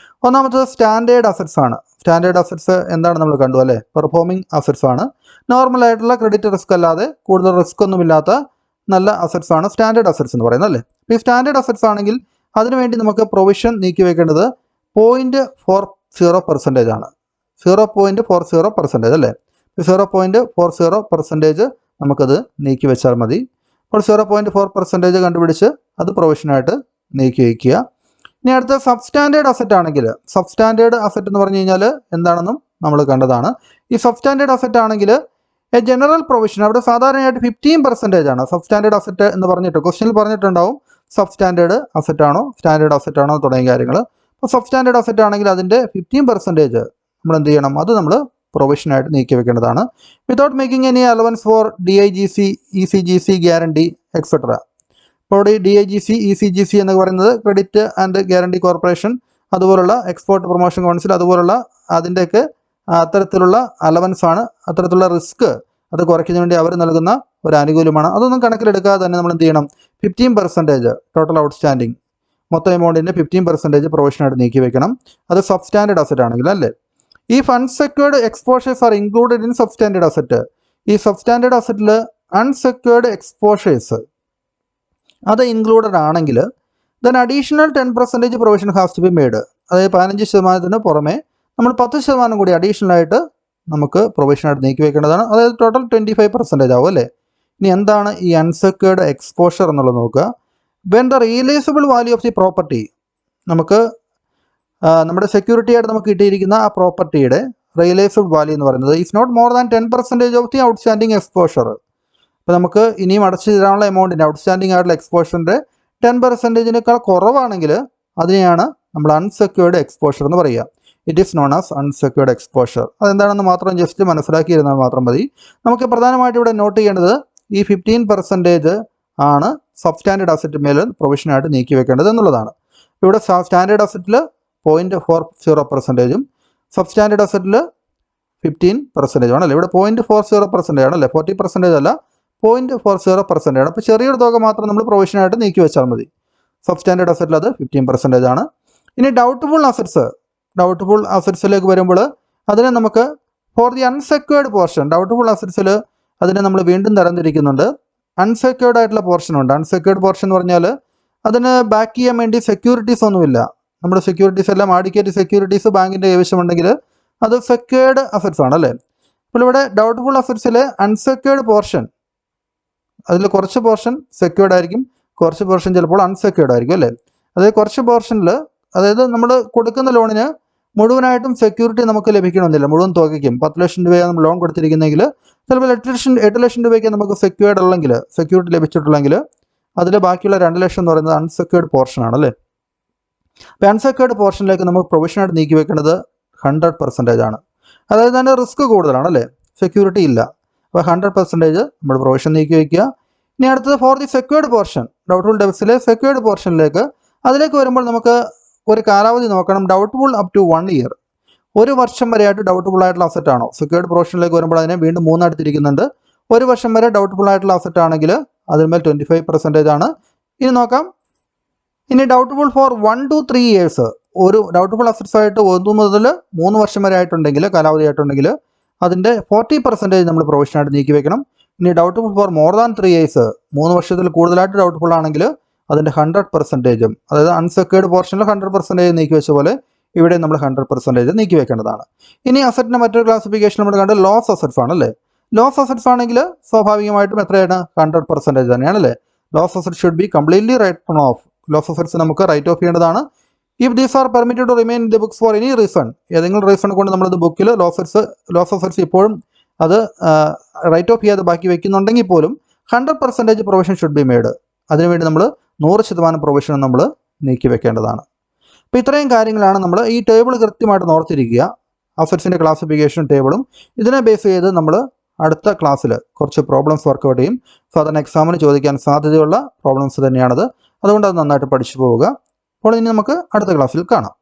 ഒന്നാമത്തത് സ്റ്റാൻഡേർഡ് അസറ്റ്സ് ആണ്. സ്റ്റാൻഡേർഡ് അസറ്റ്സ് എന്താണ് നമ്മൾ കണ്ടു അല്ലേ, പെർഫോമിംഗ് അസറ്റ്സ് ആണ്. നോർമലായിട്ടുള്ള ക്രെഡിറ്റ് റിസ്ക് അല്ലാതെ കൂടുതൽ റിസ്ക് ഒന്നുമില്ലാത്ത നല്ല അസറ്റ്സ് ആണ് സ്റ്റാൻഡേർഡ് അസറ്റ്സ് എന്ന് പറയുന്നത് അല്ലേ. അപ്പോൾ ഈ സ്റ്റാൻഡേർഡ് അസറ്റ്സ് ആണെങ്കിൽ അതിനുവേണ്ടി നമുക്ക് പ്രൊവിഷൻ നീക്കി വെക്കേണ്ടത് 0.40% ആണ്. 0.40% അല്ലേ. 0.40% നമുക്കത് നീക്കി വെച്ചാൽ മതി. അപ്പോൾ 0.4% കണ്ടുപിടിച്ച് അത് പ്രൊവിഷനായിട്ട് നീക്കി വയ്ക്കുക. ഇനി അടുത്ത സബ് സ്റ്റാൻഡേർഡ് അസറ്റ് ആണെങ്കിൽ, സബ് സ്റ്റാൻഡേർഡ് അസറ്റ് എന്ന് പറഞ്ഞു കഴിഞ്ഞാൽ എന്താണെന്നും നമ്മൾ കണ്ടതാണ്. ഈ സബ് സ്റ്റാൻഡേർഡ് അസറ്റ് ആണെങ്കിൽ എ ജനറൽ പ്രൊവിഷൻ, അവിടെ സാധാരണയായിട്ട് 15% ആണ്. സബ് സ്റ്റാൻഡേർഡ് അസറ്റ് എന്ന് പറഞ്ഞിട്ട് ക്വസ്റ്റ്യനിൽ പറഞ്ഞിട്ടുണ്ടാവും സബ് സ്റ്റാൻഡേർഡ് അസറ്റ് ആണോ സ്റ്റാൻഡേർഡ് അസറ്റ് ആണോ തുടങ്ങിയ കാര്യങ്ങൾ. അപ്പോൾ സബ് സ്റ്റാൻഡേർഡ് അസറ്റ് ആണെങ്കിൽ അതിൻ്റെ 15% നമ്മൾ എന്ത് ചെയ്യണം, അത് നമ്മൾ പ്രൊവിഷനായിട്ട് നീക്കി വെക്കേണ്ടതാണ്. Without making any allowance for DIGC, ECGC, guarantee etcetera. ഇപ്പോൾ ഈ DIGC, ECGC എന്ന് പറയുന്നത് ക്രെഡിറ്റ് ആൻഡ് ഗ്യാരണ്ടി കോർപ്പറേഷൻ, അതുപോലുള്ള എക്സ്പോർട്ട് പ്രൊമോഷൻ കൗൺസിൽ, അതുപോലുള്ള അതിൻ്റെയൊക്കെ അത്തരത്തിലുള്ള അലവൻസ് ആണ്. അത്തരത്തിലുള്ള റിസ്ക് അത് കുറയ്ക്കുന്നതിന് വേണ്ടി അവർ നൽകുന്ന ഒരു ആനുകൂല്യമാണ്. അതൊന്നും കണക്കിലെടുക്കാതെ തന്നെ നമ്മൾ എന്ത് ചെയ്യണം, 15% ടോട്ടൽ ഔട്ട്സ്റ്റാൻഡിങ് മൊത്തം എമൗണ്ടിൻ്റെ 15% പ്രൊവിഷനായിട്ട് നീക്കി വെക്കണം. അത് സബ് സ്റ്റാൻഡേർഡ് അസറ്റ് ആണെങ്കിൽ അല്ലേ. ഈ unsecured exposures are included in substandard asset. ഈ സബ് സ്റ്റാൻഡേർഡ് അസറ്റിൽ അൺസെക്യൂർഡ് എക്സ്പോഷേഴ്സ് അത് ഇൻക്ലൂഡഡ് ആണെങ്കിൽ then additional 10% provision has to be made. അതായത് 15% പുറമെ നമ്മൾ 10% കൂടി അഡീഷണൽ ആയിട്ട് നമുക്ക് പ്രൊവിഷനായിട്ട് നീക്കി വെക്കേണ്ടതാണ്. അതായത് ടോട്ടൽ 25% ആവും അല്ലേ. ഇനി എന്താണ് ഈ അൺസെക്യൂർഡ് എക്സ്പോഷർ എന്നുള്ളത് നോക്കുക. When the realisable value of the property, നമുക്ക് നമ്മുടെ സെക്യൂരിറ്റി ആയിട്ട് നമുക്ക് കിട്ടിയിരിക്കുന്ന ആ പ്രോപ്പർട്ടിയുടെ റിയലൈസബിൾ വാല്യൂ എന്ന് പറയുന്നത് is not more than 10% of the outstanding exposure. അപ്പോൾ നമുക്ക് ഇനിയും അടച്ചു തരാനുള്ള എമൗണ്ടിൻ്റെ ഔട്ട്സ്റ്റാൻഡിങ് ആയിട്ടുള്ള എക്സ്പോഷറിൻ്റെ 10%-നേക്കാൾ കുറവാണെങ്കിൽ അതിനെയാണ് നമ്മൾ അൺസെക്യൂർഡ് എക്സ്പോഷർ എന്ന് പറയുക. It is known as unsecured exposure. അതെന്താണെന്ന് മാത്രം ജസ്റ്റ് മനസ്സിലാക്കിയിരുന്നാൽ മാത്രം മതി. നമുക്ക് പ്രധാനമായിട്ട് ഇവിടെ നോട്ട് ചെയ്യേണ്ടത് ഈ 15% ആണ് സബ്സ്റ്റാൻഡേർഡ് അസറ്റ് മേൽ പ്രൊവിഷനായിട്ട് നീക്കി വെക്കേണ്ടത് എന്നുള്ളതാണ്. ഇവിടെ സ്റ്റാൻഡേർഡ് അസറ്റിൽ 0.40%, സബ്സ്റ്റാൻഡേർഡ് അസറ്റിൽ 15% ആണല്ലേ. ഇവിടെ 0.40% ആണല്ലേ, 40% അല്ല, 0.40% ആണ്. അപ്പോൾ ചെറിയൊരു തുക മാത്രം നമ്മൾ പ്രൊവിഷനായിട്ട് നീക്കി വെച്ചാൽ മതി. സബ്സ്റ്റാൻഡേർഡ് അസറ്റിൽ അത് 15% ആണ്. ഇനി ഡൗട്ട്ഫുൾ അസറ്റ്സിലേക്ക് വരുമ്പോൾ അതിനെ നമുക്ക് for the unsecured portion, doubtful അസറ്റ്സിൽ അതിനെ നമ്മൾ വീണ്ടും തരംതിരിക്കുന്നുണ്ട്. അൺസെക്യൂർഡ് ആയിട്ടുള്ള പോർഷൻ ഉണ്ട്. അൺസെക്യൂർഡ് പോർഷൻ എന്ന് പറഞ്ഞാൽ അതിന് ബാക്ക് ചെയ്യാൻ വേണ്ടി സെക്യൂരിറ്റീസ് ഒന്നുമില്ല. നമ്മുടെ സെക്യൂരിറ്റീസ് എല്ലാം ആഡിക്കേറ്റ് സെക്യൂരിറ്റീസ് ബാങ്കിൻ്റെ കൈവശമുണ്ടെങ്കിൽ അത് സെക്യൂർഡ് അസറ്റ്സ് ആണ് അല്ലേ. അപ്പോൾ ഇവിടെ ഡൗട്ട്ഫുൾ അസറ്റ്സിലെ അൺസെക്യൂർഡ് പോർഷൻ, അതിൽ കുറച്ച് പോർഷൻ സെക്യൂർഡ് ആയിരിക്കും, കുറച്ച് പോർഷൻ ചിലപ്പോൾ അൺസെക്യൂർഡ് ആയിരിക്കും അല്ലേ. അതായത് കുറച്ച് പോർഷനിൽ, അതായത് നമ്മൾ കൊടുക്കുന്ന ലോണിന് മുഴുവനായിട്ടും സെക്യൂരിറ്റി നമുക്ക് ലഭിക്കണമെന്നില്ല. മുഴുവൻ തുകയ്ക്കും 10 ലക്ഷം രൂപയാണ് നമ്മൾ ലോൺ കൊടുത്തിരിക്കുന്നെങ്കിൽ ചിലപ്പോൾ 8 ലക്ഷം രൂപയ്ക്ക് നമുക്ക് സെക്യൂർഡ് ഉള്ളെങ്കിൽ, സെക്യൂരിറ്റി ലഭിച്ചിട്ടുള്ളെങ്കിൽ അതിൽ ബാക്കിയുള്ള 2 ലക്ഷം എന്ന് പറയുന്നത് അൺസെക്യൂർഡ് പോർഷൻ ആണ് അല്ലേ. അപ്പോൾ അൺസെക്യൂർഡ് പോർഷനിലേക്ക് നമുക്ക് പ്രൊവിഷനായിട്ട് നീക്കി വെക്കേണ്ടത് 100% ആണ്. അതായത് അതിൻ്റെ റിസ്ക് കൂടുതലാണ് അല്ലേ, സെക്യൂരിറ്റി ഇല്ല. അപ്പോൾ 100% നമ്മൾ പ്രൊവിഷൻ നീക്കി വയ്ക്കുക. ഇനി അടുത്തത് for the secured portion, doubtful ഡെബ്റ്റ്സിലെ സെക്യൂർഡ് പോർഷനിലേക്ക്, അതിലേക്ക് വരുമ്പോൾ നമുക്ക് ഒരു കാലാവധി നോക്കണം. ഡൗട്ട്ഫുൾ അപ് ടു 1 ഇയർ, 1 വർഷം വരെയായിട്ട് ഡൗട്ട്ഫുൾ ആയിട്ടുള്ള അസറ്റ് ആണോ. സെക്യൂർഡ് പോർഷനിലേക്ക് വരുമ്പോൾ അതിനെ വീണ്ടും 3 ആയിട്ട് തിരിക്കുന്നുണ്ട്. 1 വർഷം വരെ ഡൗട്ട്ഫുൾ ആയിട്ടുള്ള അസറ്റ് ആണെങ്കിൽ അതിന്മേൽ 25% ആണ്. ഇനി നോക്കാം. ഇനി ഡൗട്ട്ഫുൾ ഫോർ 1 to 3 ഇയേഴ്സ്, ഒരു ഡൗട്ട്ഫുൾ അസറ്റ്സ് ആയിട്ട് 1 മുതൽ 3 വർഷം വരെ ആയിട്ടുണ്ടെങ്കിൽ, കാലാവധി ആയിട്ടുണ്ടെങ്കിൽ അതിൻ്റെ 40% നമ്മൾ പ്രൊവിഷനായിട്ട് നീക്കി വെക്കണം. ഇനി doubtful for more than 3 years, 3 വർഷത്തിൽ കൂടുതലായിട്ട് ഡൗട്ട്ഫുൾ ആണെങ്കിൽ അതിൻ്റെ 100%, അതായത് അൺസെക്യൂർഡ് പോർഷനിൽ 100% നീക്കി വെച്ച പോലെ ഇവിടെ നമ്മൾ 100% നീക്കി വെക്കേണ്ടതാണ്. ഇനി അസറ്റിൻ്റെ മറ്റൊരു ക്ലാസിഫിക്കേഷൻ നമ്മൾ കണ്ടത് ലോസ് അസറ്റ്സ് ആണല്ലേ. ലോസ് അസറ്റ്സ് ആണെങ്കിൽ സ്വാഭാവികമായിട്ടും എത്രയാണ്, 100% തന്നെയാണല്ലേ. Loss asset should be completely write off. Loss assets നമുക്ക് റൈറ്റ് ഓഫ് ചെയ്യേണ്ടതാണ്. If these are permitted to remain in the books for any reason, ഏതെങ്കിലും റീസൺ കൊണ്ട് നമ്മളത് ബുക്കിൽ ലോസ് അസറ്റ്സ് ഇപ്പോഴും അത് റൈറ്റ് ഓഫ് ചെയ്യാതെ ബാക്കി വെക്കുന്നുണ്ടെങ്കിൽ പോലും 100% പ്രൊവിഷൻ ഷുഡ് ബി മെയ്ഡ്. അതിനുവേണ്ടി നമ്മൾ 100% പ്രൊവിഷൻ നമ്മൾ നീക്കി വെക്കേണ്ടതാണ്. അപ്പോൾ ഇത്രയും കാര്യങ്ങളാണ് നമ്മൾ ഈ ടേബിൾ കൃത്യമായിട്ട് ഓർത്തിരിക്കുക. അസറ്റ്സിൻ്റെ ക്ലാസിഫിക്കേഷൻ ടേബിളും ഇതിനെ ബേസ് ചെയ്ത് നമ്മൾ അടുത്ത ക്ലാസ്സിൽ കുറച്ച് പ്രോബ്ലംസ് വർക്കൗട്ട് ചെയ്യും. സാധാരണ എക്സാമിന് ചോദിക്കാൻ സാധ്യതയുള്ള പ്രോബ്ലംസ് തന്നെയാണത്. അതുകൊണ്ട് അത് നന്നായിട്ട് പഠിച്ചു പോവുക. അപ്പോൾ ഇനി നമുക്ക് അടുത്ത ക്ലാസ്സിൽ കാണാം.